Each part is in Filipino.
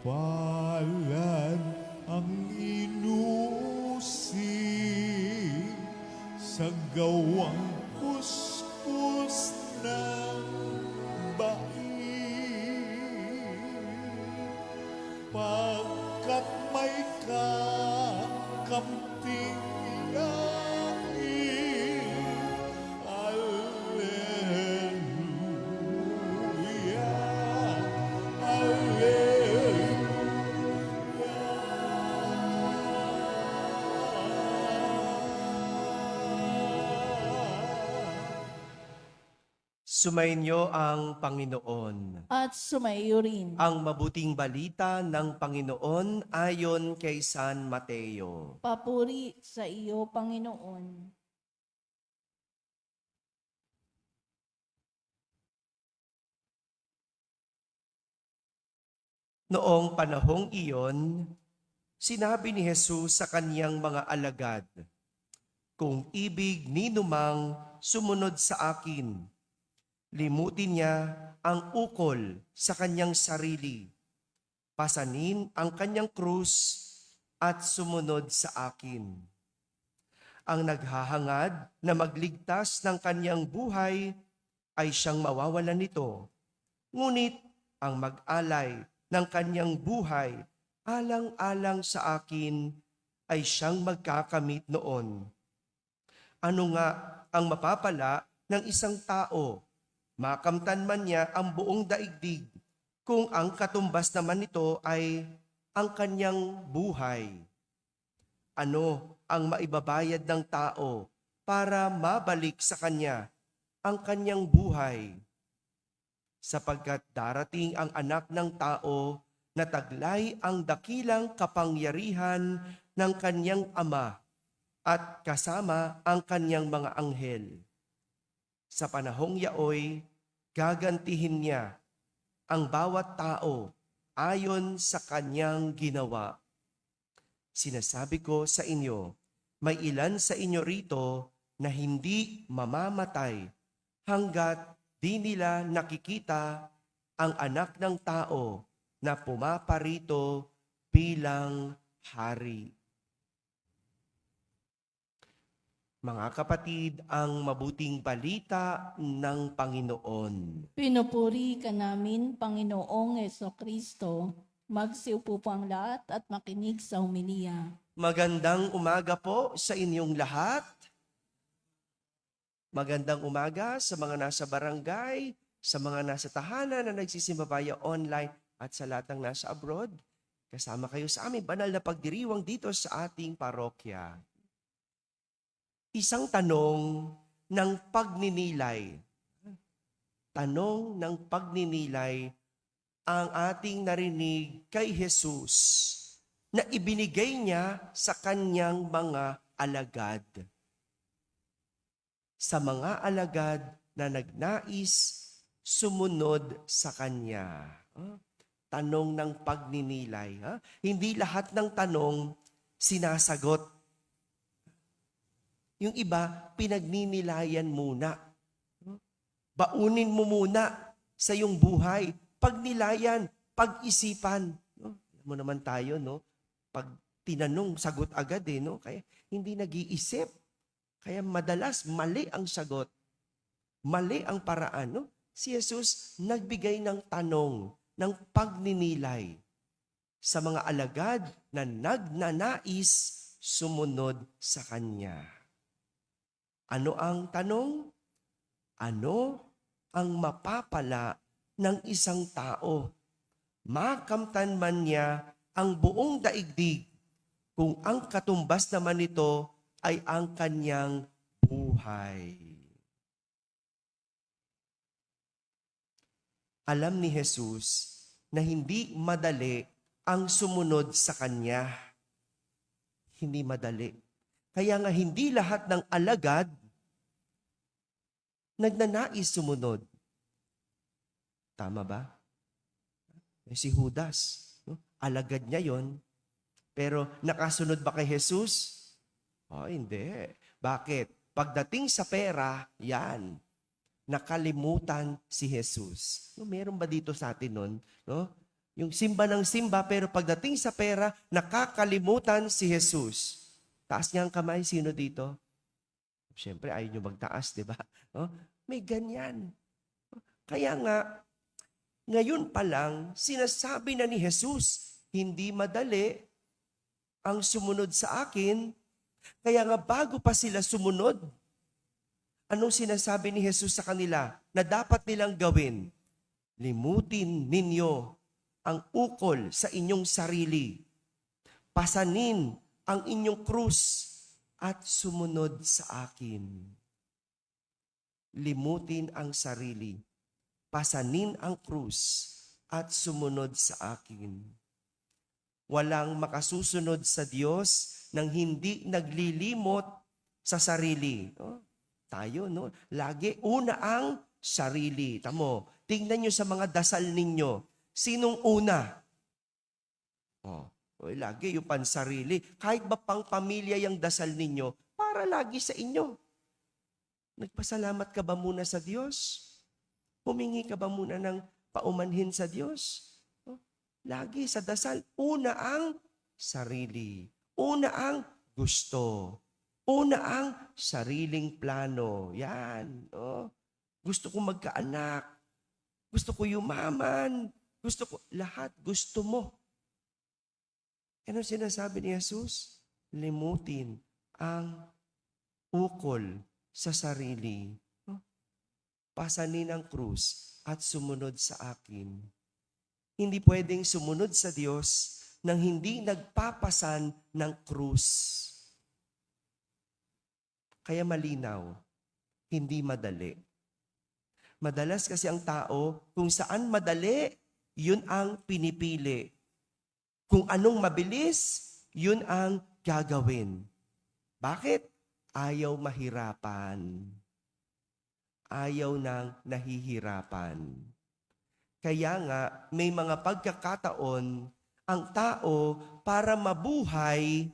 palad ang inusig sa gawang kuskus ng bahin. Pagkat may kakamting langit, Alleluia, Sumainyo ang Panginoon. At sumaiyo rin. Ang mabuting balita ng Panginoon ayon kay San Mateo. Papuri sa iyo, Panginoon. Noong panahong iyon, sinabi ni Jesus sa kaniyang mga alagad, "Kung ibig ninumang sumunod sa akin, limutin niya ang ukol sa kanyang sarili, pasanin ang kanyang krus at sumunod sa akin. Ang naghahangad na magligtas ng kanyang buhay ay siyang mawawalan nito. Ngunit ang mag-alay ng kanyang buhay alang-alang sa akin ay siyang magkakamit noon. Ano nga ang mapapala ng isang tao? Makamtan man niya ang buong daigdig kung ang katumbas naman nito ay ang kanyang buhay. Ano ang maibabayad ng tao para mabalik sa kanya ang kanyang buhay? Sapagkat darating ang anak ng tao na taglay ang dakilang kapangyarihan ng kanyang ama at kasama ang kanyang mga anghel. Sa panahong yaoy, gagantihin niya ang bawat tao ayon sa kanyang ginawa. Sinasabi ko sa inyo, may ilan sa inyo rito na hindi mamamatay hanggat di nila nakikita ang anak ng tao na pumaparito bilang hari." Mga kapatid, ang mabuting balita ng Panginoon. Pinupuri ka namin, Panginoong Jesucristo. Magsiupo po ang lahat at makinig sa humilya. Magandang umaga po sa inyong lahat. Magandang umaga sa mga nasa barangay, sa mga nasa tahanan na nagsisimba via online at sa lahat ng nasa abroad. Kasama kayo sa aming banal na pagdiriwang dito sa ating parokya. Isang tanong ng pagninilay. Tanong ng pagninilay ang ating narinig kay Jesus na ibinigay niya sa kanyang mga alagad. Sa mga alagad na nagnais sumunod sa kanya. Tanong ng pagninilay. Hindi lahat ng tanong sinasagot. Yung iba, pinagninilayan muna. Baunin mo muna sa iyong buhay. Pagnilayan, pag-isipan. Alam mo naman tayo, no? Pag tinanong, sagot agad no? Kaya hindi nag-iisip. Kaya madalas mali ang sagot. Mali ang paraan, no? Si Jesus nagbigay ng tanong, ng pagninilay sa mga alagad na nagnanais sumunod sa Kanya. Ano ang tanong? Ano ang mapapala ng isang tao? Makamtan man niya ang buong daigdig kung ang katumbas naman nito ay ang kanyang buhay. Alam ni Jesus na hindi madali ang sumunod sa Kanya. Hindi madali. Kaya nga hindi lahat ng alagad nagnanais sumunod. Tama ba? Si Judas, no? Alagad niya yon. Pero nakasunod ba kay Jesus? Hindi. Bakit? Pagdating sa pera, yan. Nakalimutan si Jesus. No, meron ba dito sa atin nun? No? Yung simba ng simba, pero pagdating sa pera, nakakalimutan si Jesus. Taas niya ang kamay, sino dito? Siyempre, ayaw nyo magtaas, di ba? Oh, may ganyan. Kaya nga, ngayon pa lang, sinasabi na ni Jesus, hindi madali ang sumunod sa akin. Kaya nga bago pa sila sumunod, anong sinasabi ni Jesus sa kanila na dapat nilang gawin? Limutin ninyo ang ukol sa inyong sarili. Pasanin ang inyong krus at sumunod sa akin. Limutin ang sarili. Pasanin ang krus at sumunod sa akin. Walang makasusunod sa Diyos nang hindi naglilimot sa sarili. No? Tayo, no? Lagi una ang sarili. Tamo, tingnan nyo sa mga dasal ninyo. Sinong una? Lagi yung pansarili. Kahit ba pang pamilya yung dasal ninyo, para lagi sa inyo. Nagpasalamat ka ba muna sa Diyos? Humingi ka ba muna ng paumanhin sa Diyos? Lagi sa dasal, una ang sarili. Una ang gusto. Una ang sariling plano. Yan. Gusto ko magkaanak. Gusto ko yumaman. Gusto ko, lahat gusto mo. Ano sinasabi ni Jesus? Limutin ang ukol sa sarili. Pasanin ang krus at sumunod sa akin. Hindi pwedeng sumunod sa Diyos nang hindi nagpapasan ng krus. Kaya malinaw, hindi madali. Madalas kasi ang tao, kung saan madali, yun ang pinipili. Kung anong mabilis, yun ang gagawin. Bakit? Ayaw mahirapan. Ayaw nang nahihirapan. Kaya nga, may mga pagkakataon, ang tao, para mabuhay,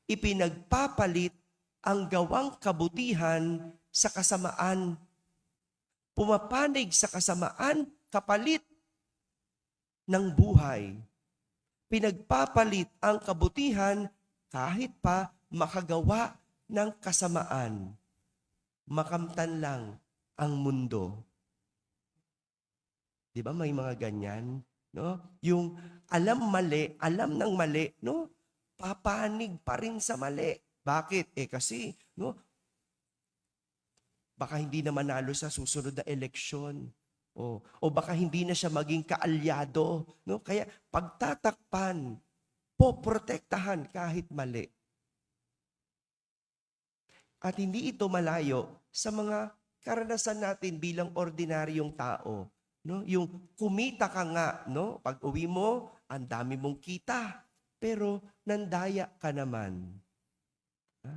ipinagpapalit ang gawang kabutihan sa kasamaan. Pumapanig sa kasamaan, kapalit ng buhay. Pinagpapalit ang kabutihan kahit pa makagawa ng kasamaan. Makamtan lang ang mundo. Di ba may mga ganyan? No? Yung alam ng mali, no? Papanig pa rin sa mali. Bakit? Kasi, no? Baka hindi na manalo sa susunod na eleksyon. O baka hindi na siya maging kaalyado. No? Kaya pagtatakpan, poprotektahan kahit mali. At hindi ito malayo sa mga karanasan natin bilang ordinaryong tao. No? Yung kumita ka nga, no? Pag uwi mo, ang dami mong kita. Pero nandaya ka naman.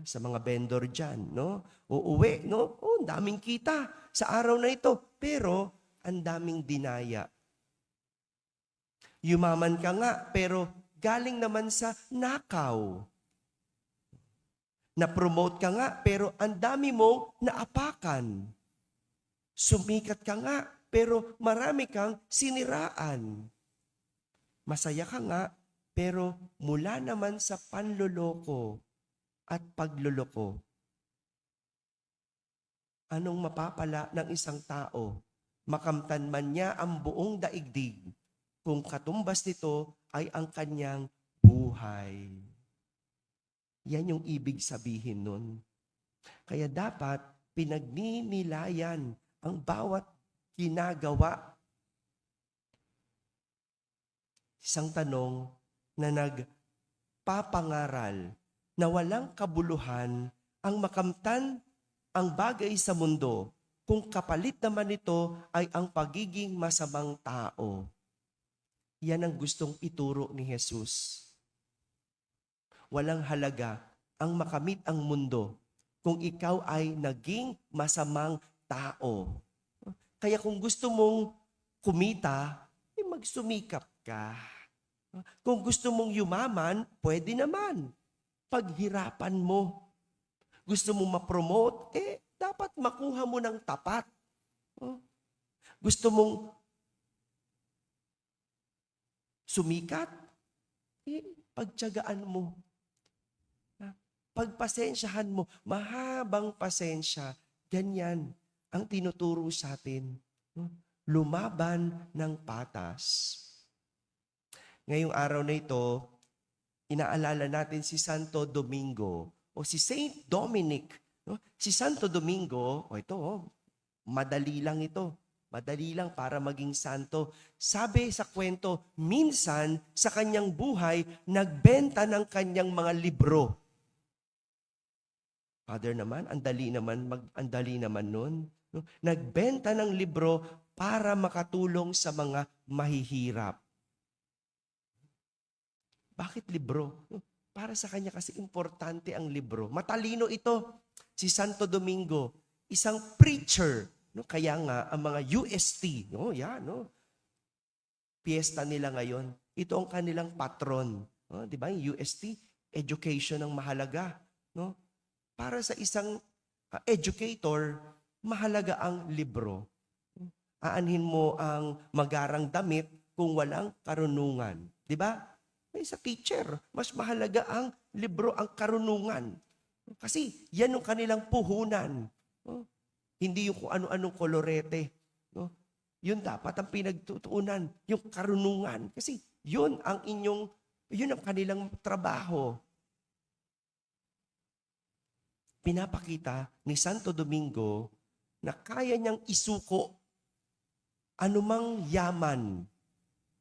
Sa mga vendor dyan, no? Uuwi, no? Ang daming kita sa araw na ito. Pero ang daming dinaya. Yumaman ka nga, pero galing naman sa nakaw. Na-promote ka nga, pero ang dami mong naapakan. Sumikat ka nga, pero marami kang siniraan. Masaya ka nga, pero mula naman sa panloloko at pagloloko. Anong mapapala ng isang tao? Makamtan man niya ang buong daigdig, kung katumbas nito ay ang kanyang buhay. Yan yung ibig sabihin nun. Kaya dapat pinagninilayan ang bawat ginagawa. Isang tanong na nagpapangaral na walang kabuluhan ang makamtan ang bagay sa mundo kung kapalit naman nito ay ang pagiging masamang tao. Yan ang gustong ituro ni Jesus. Walang halaga ang makamit ang mundo kung ikaw ay naging masamang tao. Kaya kung gusto mong kumita, magsumikap ka. Kung gusto mong yumaman, pwede naman. Paghirapan mo. Gusto mong ma-promote, dapat makuha mo ng tapat. Gusto mong sumikat, pagtiyagaan mo. Pagpasensyahan mo, mahabang pasensya. Ganyan ang tinuturo sa atin. Lumaban ng patas. Ngayong araw na ito, inaalala natin si Santo Domingo o si Saint Dominic. Si Santo Domingo, madali lang ito. Madali lang para maging santo. Sabi sa kwento, minsan sa kanyang buhay, nagbenta ng kanyang mga libro. Father naman, andali naman nun. Nagbenta ng libro para makatulong sa mga mahihirap. Bakit libro? Para sa kanya kasi importante ang libro. Matalino ito. Si Santo Domingo, isang preacher. Kaya nga, ang mga UST, piyesta nila ngayon. Ito ang kanilang patron. Di ba? Yung UST, education ang mahalaga. Para sa isang educator, mahalaga ang libro. Aanhin mo ang magarang damit kung walang karunungan. Di ba? Sa teacher, mas mahalaga ang libro, ang karunungan. Kasi yan ang kanilang puhunan. Hindi yung kung ano-anong kolorete. Yun dapat ang pinagtutuunan, yung karunungan. Kasi yun ang kanilang trabaho. Pinapakita ni Santo Domingo na kaya niyang isuko anumang yaman,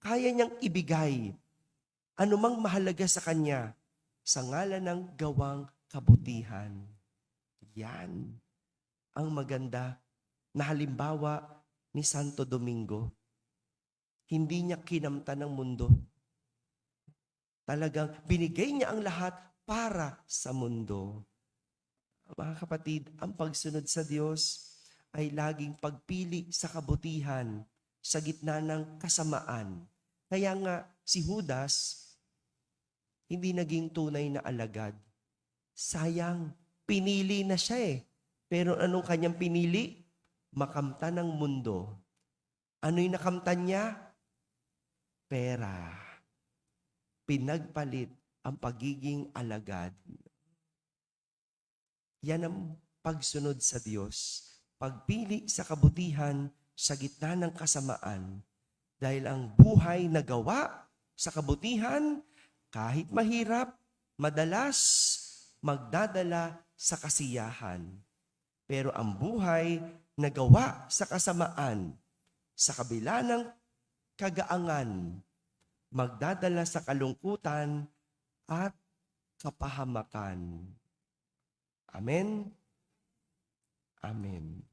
kaya niyang ibigay anumang mahalaga sa kanya sa ngalan ng gawang kabutihan. Yan ang maganda na halimbawa ni Santo Domingo. Hindi niya kinamtan ng mundo. Talagang binigay niya ang lahat para sa mundo. Mga kapatid, ang pagsunod sa Diyos ay laging pagpili sa kabutihan sa gitna ng kasamaan. Kaya nga si Judas, hindi naging tunay na alagad. Sayang, pinili na siya eh. Pero anong kanyang pinili? Makamtan ng mundo. Ano yung nakamtan niya? Pera. Pinagpalit ang pagiging alagad. Yan ang pagsunod sa Diyos. Pagpili sa kabutihan sa gitna ng kasamaan. Dahil ang buhay na gawa sa kabutihan, kahit mahirap, madalas magdadala sa kasiyahan. Pero ang buhay na gawa sa kasamaan, sa kabila ng kagaangan, magdadala sa kalungkutan at kapahamakan. Amen? Amen.